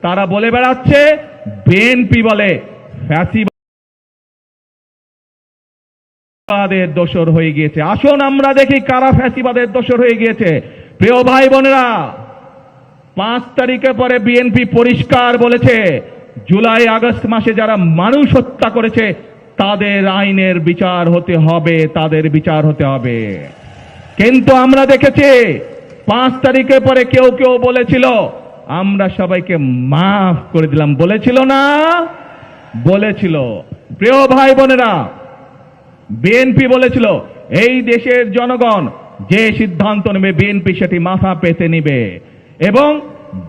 তারা বলে বেড়াচ্ছে বিএনপি বলে ফ্যাসিবাদের দোসর হয়ে গিয়েছে। আসুন আমরা দেখি কারা ফ্যাসিবাদের দোসর হয়ে গিয়েছে। প্রিয় ভাই বোনেরা, 5 তারিখে পরে বিএনপি পরিষ্কার বলেছে জুলাই আগস্ট মাসে যারা মানুষ হত্যা করেছে তাদের আইনের বিচার হতে হবে, তাদের বিচার হতে হবে। কিন্তু আমরা দেখেছি 5 তারিখে পরে কেউ কেউ বলেছিল আমরা সবাইকে মাফ করে দিলাম, বলেছিল না? বলেছিল। প্রিয় ভাই বোনেরা, বিএনপি বলেছিল এই দেশের জনগণ যে সিদ্ধান্ত নেবে বিএনপি সেটি মাথা পেতে নিবে, এবং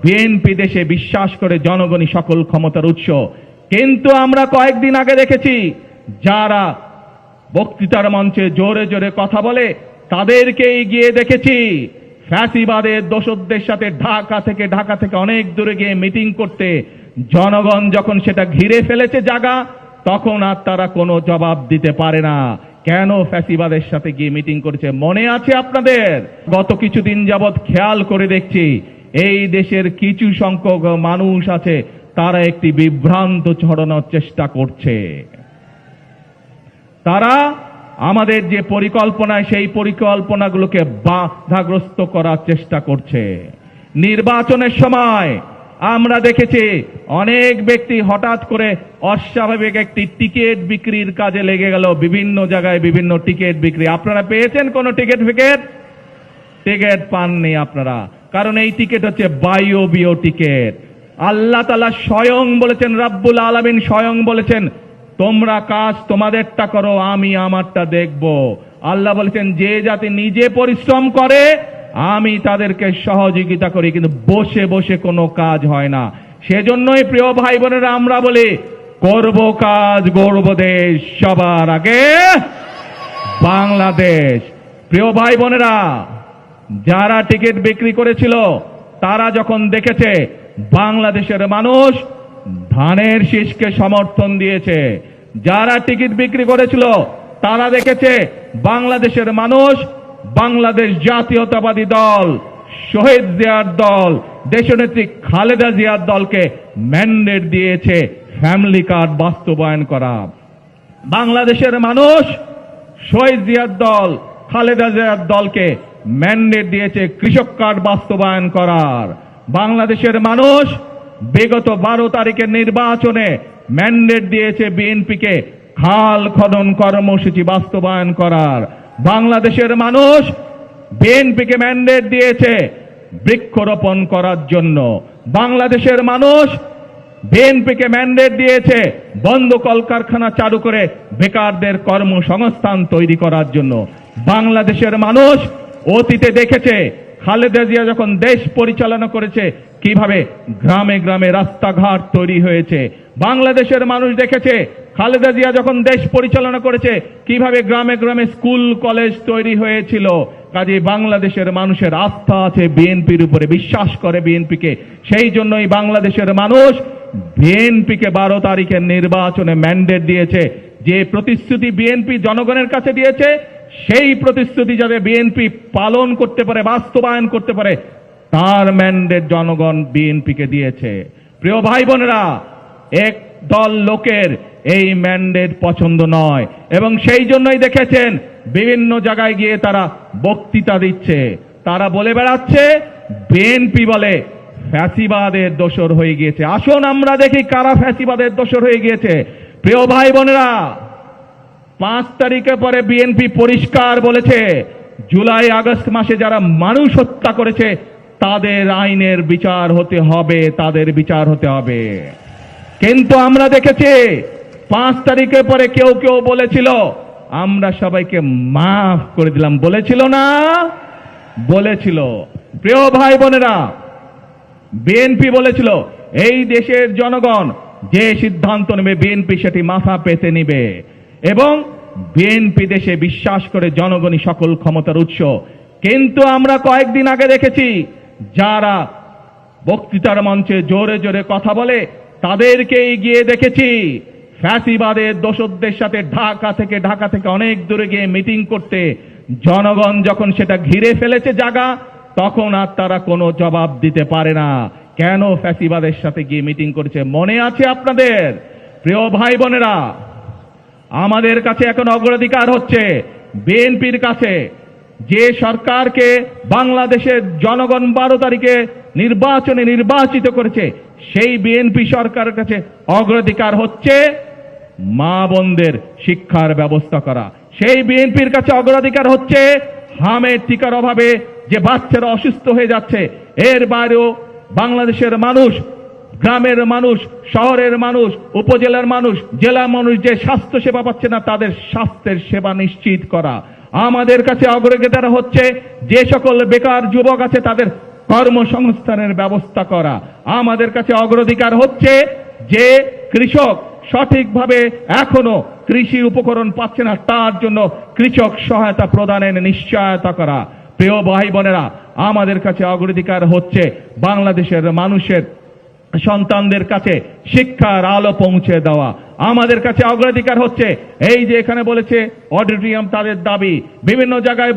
বিএনপি দেশে বিশ্বাস করে জনগণই সকল ক্ষমতার উৎস। কিন্তু আমরা কয়েকদিন আগে দেখেছি যারা বক্তৃতার মঞ্চে জোরে জোরে কথা বলে তাদেরকেই গিয়ে দেখেছি ফ্যাসিবাদের দোসরদের সাথে ঢাকা থেকে অনেক দূরে গিয়ে মিটিং করতে। জনগণ যখন সেটা ঘিরে ফেলেছে জায়গা, তখন আর তারা কোনো জবাব দিতে পারে না। কেন ফ্যাসিবাদের সাথে গিয়ে মিটিং করেছে মনে আছে আপনাদের? গত কিছুদিন যাবৎ খেয়াল করে দেখছি এই দেশের কিছু সংখ্যক মানুষ আছে তারা একটি বিভ্রান্ত ছড়ানোর চেষ্টা করছে। তারা আমাদের যে পরিকল্পনা সেই পরিকল্পনাগুলোকে বাধাগ্রস্ত করার চেষ্টা করছে। নির্বাচনের সময় আমরা দেখেছি অনেক ব্যক্তি হঠাৎ করে অস্বাভাবিক একটি টিকিট বিক্রির কাজে লেগে গেল। বিভিন্ন জায়গায় বিভিন্ন টিকিট বিক্রি। আপনারা পেয়েছেন কোন টিকিট টিকিট পাননি আপনারা, কারণ এই টিকিট হচ্ছে বায়বীয় টিকিট। আল্লাহ তাআলা স্বয়ং বলেছেন, রাব্বুল আলামিন স্বয়ং বলেছেন তোমরা কাজ তোমাদেরটা করো, আমি আমারটা দেখব। আল্লাহ বলেছেন যে জাতি নিজে পরিশ্রম করে আমি তাদেরকে সহযোগিতা করি, কিন্তু বসে বসে কোনো কাজ হয় না। সেজন্যই প্রিয় ভাই বোনেরা আমরা বলি করব কাজ গড়ব দেশ, সবার আগে বাংলাদেশ। প্রিয় ভাই বোনেরা, যারা টিকিট বিক্রি করেছিল তারা যখন দেখেছে বাংলাদেশের মানুষ ধানের শীষকে সমর্থন দিয়েছে, যারা টিকিট বিক্রি করেছিল তারা দেখেছে বাংলাদেশের মানুষ বাংলাদেশ জাতীয়তাবাদী দল, শহীদ জিয়ার দল, দেশনেত্রী খালেদা জিয়ার দলকে ম্যান্ডেট দিয়েছে ফ্যামিলি কার্ড বাস্তবায়ন করা। বাংলাদেশের মানুষ শহীদ জিয়ার দল, খালেদা জিয়ার দলকে ম্যান্ডেট দিয়েছে কৃষক কার্ড বাস্তবায়ন করার। বাংলাদেশের মানুষ বিগত 12 তারিখের নির্বাচনে ম্যান্ডেট দিয়েছে বিএনপিকে খাল খনন কর্মসূচি বাস্তবায়ন করার। বাংলাদেশের মানুষ বিএনপিকে ম্যান্ডেট দিয়েছে বৃক্ষরোপণ করার জন্য। বাংলাদেশের মানুষ বিএনপিকে ম্যান্ডেট দিয়েছে বন্ধ কলকারখানা চালু করে বেকারদের কর্মসংস্থান তৈরি করার জন্য। বাংলাদেশের মানুষ অতীতে দেখেছে খালেদা জিয়া যখন দেশ পরিচালনা করেছে কিভাবে গ্রামে গ্রামে রাস্তাঘাট তৈরি হয়েছে। বাংলাদেশের মানুষ দেখেছে খালেদা জিয়া যখন দেশ পরিচালনা করেছে কিভাবে গ্রামে গ্রামে স্কুল কলেজ তৈরি হয়েছিল। কাজেই বাংলাদেশের মানুষের আস্থা আছে বিএনপির উপরে, বিশ্বাস করে বিএনপিকে। সেই জন্যই বাংলাদেশের মানুষ বিএনপিকে 12 তারিখের নির্বাচনে ম্যান্ডেট দিয়েছে। যে প্রতিশ্রুতি বিএনপি জনগণের কাছে দিয়েছে সেই প্রতিশ্রুতি যাতে বিএনপি পালন করতে পারে, বাস্তবায়ন করতে পারে, তার ম্যান্ডেট জনগণ বিএনপিকে দিয়েছে। প্রিয় ভাই বোনেরা, এক দল লোকের এই ম্যান্ডেট পছন্দ নয়, এবং সেই জন্যই দেখেছেন বিভিন্ন জায়গায় গিয়ে তারা বক্তৃতা দিচ্ছে। তারা বলে বেড়াচ্ছে বিএনপি বলে ফ্যাসিবাদের দোসর হয়ে গিয়েছে। আসুন আমরা দেখি কারা ফ্যাসিবাদের দোসর হয়ে গিয়েছে। প্রিয় ভাই বোনেরা, 5 তারিখে পরে বিএনপি পরিষ্কার বলেছে জুলাই আগস্ট মাসে যারা মানুষ হত্যা করেছে তাদের আইনের বিচার হতে হবে, তাদের বিচার হতে হবে। কিন্তু আমরা দেখেছি 5 তারিখে পরে কেউ কেউ বলেছিল আমরা সবাইকে মাফ করে দিলাম, বলেছিল না? বলেছিল। প্রিয় ভাই বোনেরা, বিএনপি বলেছিল এই দেশের জনগণ যে সিদ্ধান্ত নেবে বিএনপি সেটি মাথা পেতে নিবে, এবং বিএনপি দেশে বিশ্বাস করে জনগণই সকল ক্ষমতার উৎস। কিন্তু আমরা কয়েকদিন আগে দেখেছি যারা বক্তৃতার মঞ্চে জোরে জোরে কথা বলে তাদেরকেই গিয়ে দেখেছি ফ্যাসিবাদের দোসরদের সাথে ঢাকা থেকে অনেক দূরে গিয়ে মিটিং করতে। জনগণ যখন সেটা ঘিরে ফেলেছে জায়গা, তখন আর তারা কোনো জবাব দিতে পারে না। কেন ফ্যাসিবাদের সাথে গিয়ে মিটিং করেছে মনে আছে আপনাদের? প্রিয় ভাই বোনেরা, আমাদের কাছে এখন অগ্রাধিকার হচ্ছে বিএনপির কাছে যে সরকারকে বাংলাদেশের জনগণ 12 তারিখে নির্বাচনে নির্বাচিত করেছে, সেই বিএনপি সরকারের কাছে অগ্রাধিকার হচ্ছে মা বোনদের শিক্ষার ব্যবস্থা করা। সেই বিএনপির কাছে অগ্রাধিকার হচ্ছে হামের টিকার অভাবে যে বাচ্চারা অসুস্থ হয়ে যাচ্ছে। এর বাইরেও বাংলাদেশের মানুষ, গ্রামের মানুষ, শহরের মানুষ, উপজেলার মানুষ, জেলা মানুষ যে স্বাস্থ্য সেবা পাচ্ছে না, তাদের স্বাস্থ্যের সেবা নিশ্চিত করা। আমাদের কাছে অগ্রাধিকার হচ্ছে যে সকল বেকার যুবক আছে তাদের কর্মসংস্থানের ব্যবস্থা করা। আমাদের কাছে অগ্রাধিকার হচ্ছে যে কৃষক সঠিকভাবে এখনো কৃষি উপকরণ পাচ্ছে না, তার জন্য কৃষক সহায়তা প্রদানের নিশ্চয়তা করা। প্রিয় ভাই বোনেরা, আমাদের কাছে অগ্রাধিকার হচ্ছে বাংলাদেশের মানুষের সন্তানদের কাছে শিক্ষার আলো পৌঁছে দেওয়া। আমাদের কাছে অগ্রাধিকার হচ্ছে এই যে এখানে বলেছে অডিটোরিয়াম তাদের দাবি, বিভিন্ন জায়গায়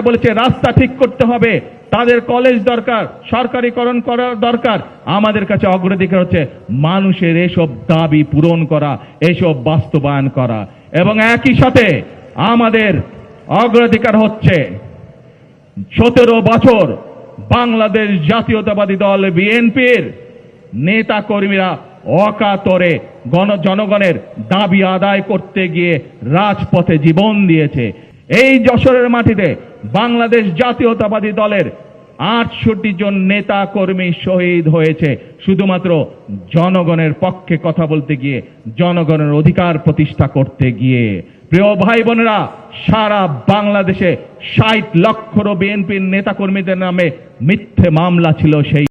বলেছে রাস্তা ঠিক করতে হবে, তাদের কলেজ দরকার, সরকারিকরণ করা দরকার। আমাদের কাছে অগ্রাধিকার হচ্ছে মানুষের এসব দাবি পূরণ করা, এসব বাস্তবায়ন করা। এবং একই সাথে আমাদের অগ্রাধিকার হচ্ছে 17 বছর বাংলাদেশ জাতীয়তাবাদী দল বিএনপির নেতা কর্মীরা অকাতরে জনগণের দাবি আদায় করতে গিয়ে রাজপথে জীবন দিয়েছে। এই যশোরের মাটিতে বাংলাদেশ জাতীয়তাবাদী দলের 68 জন নেতা কর্মী শহীদ হয়েছে শুধুমাত্র জনগণের পক্ষে কথা বলতে গিয়ে, জনগণের অধিকার প্রতিষ্ঠা করতে গিয়ে। প্রিয় ভাই বোনেরা, সারা বাংলাদেশে 60 লক্ষেরও বিএনপির নেতা কর্মীদের নামে মিথ্যে মামলা ছিল। সেই